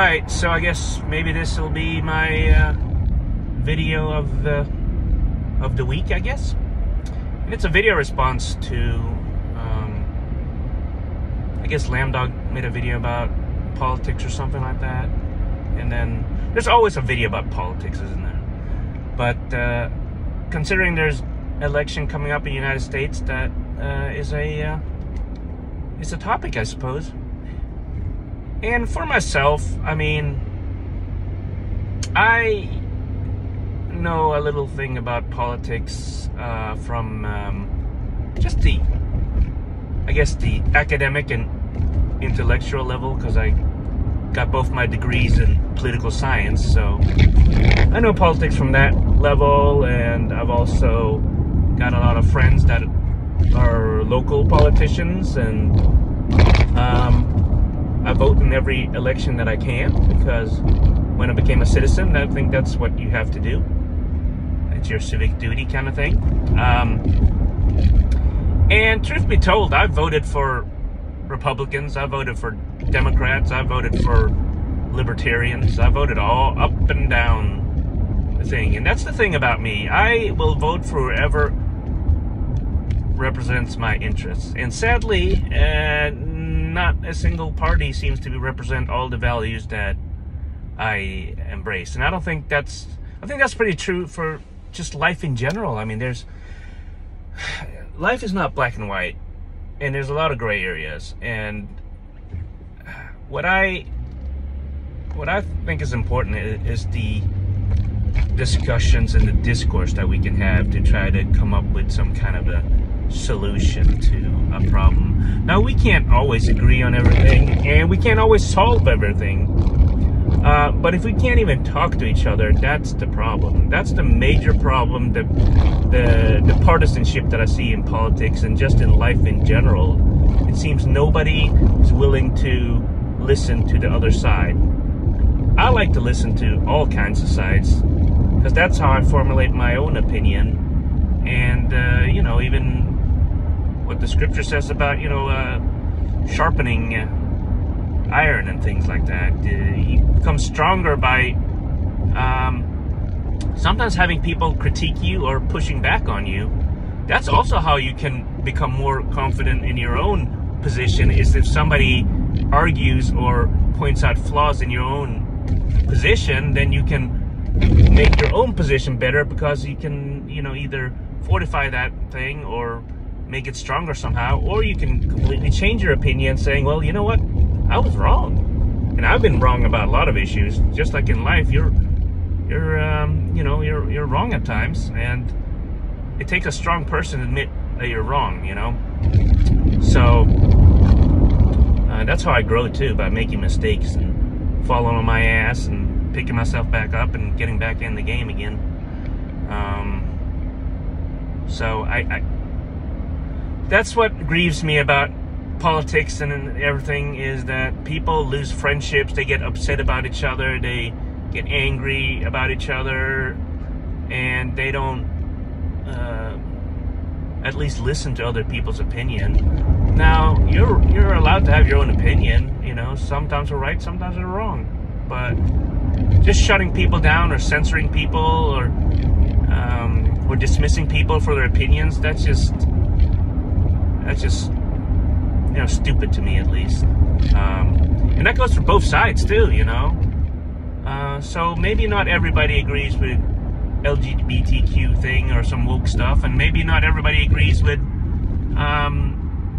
Alright, so I guess maybe this will be my video of the week, I guess. And it's a video response to, I guess Lambdog made a video about politics or something like that. And then there's always a video about politics, isn't there? But considering there's election coming up in the United States, that is a topic, I suppose. And for myself, I mean, I know a little thing about politics from just the, I guess, the academic and intellectual level, because I got both my degrees in political science, so I know politics from that level. And I've also got a lot of friends that are local politicians, and I vote in every election that I can, because when I became a citizen, I think that's what you have to do. It's your civic duty kind of thing. And truth be told, I voted for Republicans, I voted for Democrats, I voted for Libertarians, I voted all up and down the thing. And that's the thing about me. I will vote for whoever represents my interests. And sadly, not a single party seems to represent all the values that I embrace. And I think that's pretty true for just life in general. I mean, life is not black and white, and there's a lot of gray areas. And what I think is important is the discussions and the discourse that we can have to try to come up with some kind of a solution to a problem. Now, we can't always agree on everything, and we can't always solve everything. But if we can't even talk to each other, that's the problem. That's the major problem, the partisanship that I see in politics and just in life in general. It seems nobody is willing to listen to the other side. I like to listen to all kinds of sides, because that's how I formulate my own opinion. And, you know, even what the scripture says about, you know, sharpening iron and things like that. You become stronger by sometimes having people critique you or pushing back on you. That's also how you can become more confident in your own position, is if somebody argues or points out flaws in your own position, then you can make your own position better, because you can, you know, either fortify that thing or make it stronger somehow, or you can completely change your opinion, saying, well, you know what, I was wrong. And I've been wrong about a lot of issues. Just like in life, you're wrong at times, and it takes a strong person to admit that you're wrong, you know. So that's how I grow too, by making mistakes and falling on my ass and picking myself back up and getting back in the game again. So I that's what grieves me about politics and everything, is that people lose friendships, they get upset about each other, they get angry about each other, and they don't at least listen to other people's opinion. Now, you're allowed to have your own opinion, you know. Sometimes we're right, sometimes we're wrong, but just shutting people down or censoring people or dismissing people for their opinions, that's just you know, stupid to me, at least. And that goes for both sides too, you know. So maybe not everybody agrees with LGBTQ thing or some woke stuff, and maybe not everybody agrees with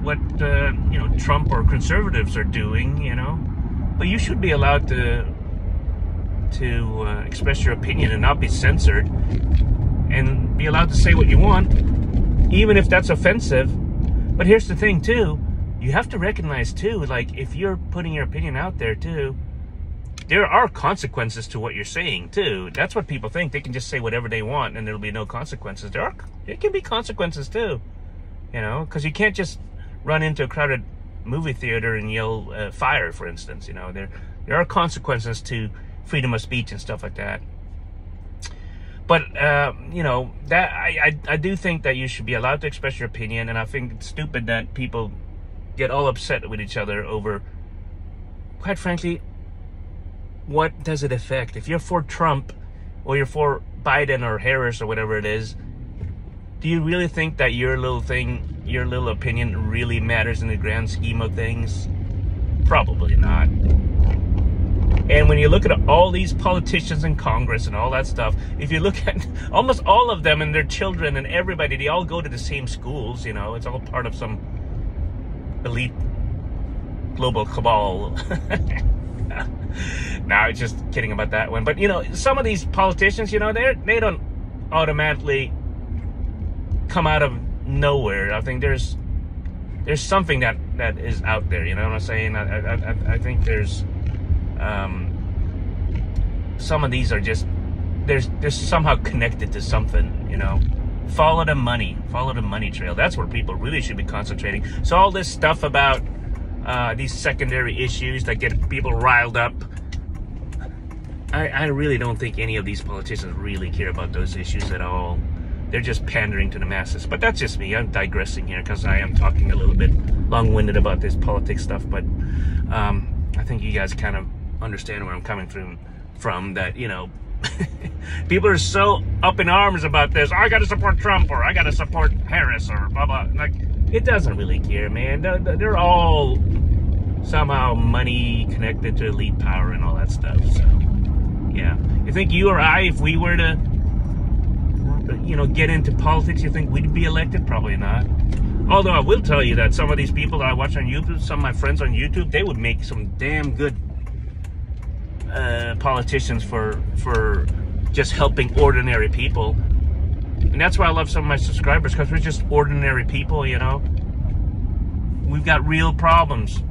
what you know, Trump or conservatives are doing, you know. But you should be allowed to express your opinion and not be censored, and be allowed to say what you want, even if that's offensive. But here's the thing too, you have to recognize too, like, if you're putting your opinion out there too, there are consequences to what you're saying too. That's what people think. They can just say whatever they want and there'll be no consequences. There can be consequences too, you know, because you can't just run into a crowded movie theater and yell fire, for instance. You know, there are consequences to freedom of speech and stuff like that. But you know, that I do think that you should be allowed to express your opinion, and I think it's stupid that people get all upset with each other over, quite frankly, what does it affect? If you're for Trump or you're for Biden or Harris or whatever it is, do you really think that your little thing, your little opinion really matters in the grand scheme of things? Probably not. And when you look at all these politicians in Congress and all that stuff, if you look at almost all of them and their children and everybody, they all go to the same schools, you know, it's all part of some elite global cabal. No, just kidding about that one. But, you know, some of these politicians, you know, they don't automatically come out of nowhere. I think there's something that is out there, you know what I'm saying? I think there's some of these are just they're somehow connected to something, you know. Follow the money trail. That's where people really should be concentrating. So all this stuff about these secondary issues that get people riled up, I really don't think any of these politicians really care about those issues at all. They're just pandering to the masses. But that's just me. I'm digressing here because I am talking a little bit long-winded about this politics stuff. But I think you guys kind of understand where I'm coming from, that, you know, people are so up in arms about this. I got to support Trump, or I got to support Harris, or blah, blah. Like, it doesn't really care, man. They're all somehow money connected to elite power and all that stuff. So, yeah. You think you or I, if we were to, you know, get into politics, you think we'd be elected? Probably not. Although I will tell you that some of these people that I watch on YouTube, some of my friends on YouTube, they would make some damn good politicians for just helping ordinary people. And that's why I love some of my subscribers, because we're just ordinary people, you know. We've got real problems.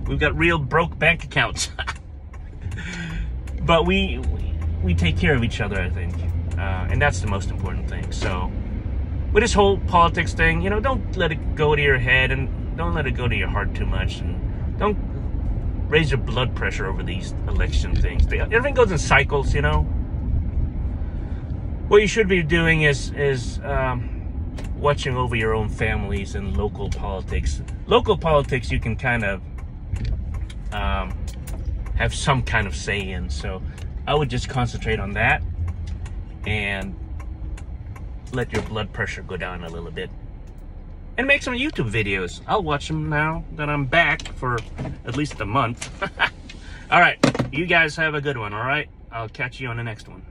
We've got real broke bank accounts. But we take care of each other, I think. And that's the most important thing. So with this whole politics thing, you know, don't let it go to your head, and don't let it go to your heart too much, and don't raise your blood pressure over these election things. Everything goes in cycles, you know. What you should be doing is watching over your own families and local politics. Local politics you can kind of have some kind of say in. So I would just concentrate on that and let your blood pressure go down a little bit. And make some YouTube videos. I'll watch them now that I'm back for at least a month. All right, you guys have a good one, all right? I'll catch you on the next one.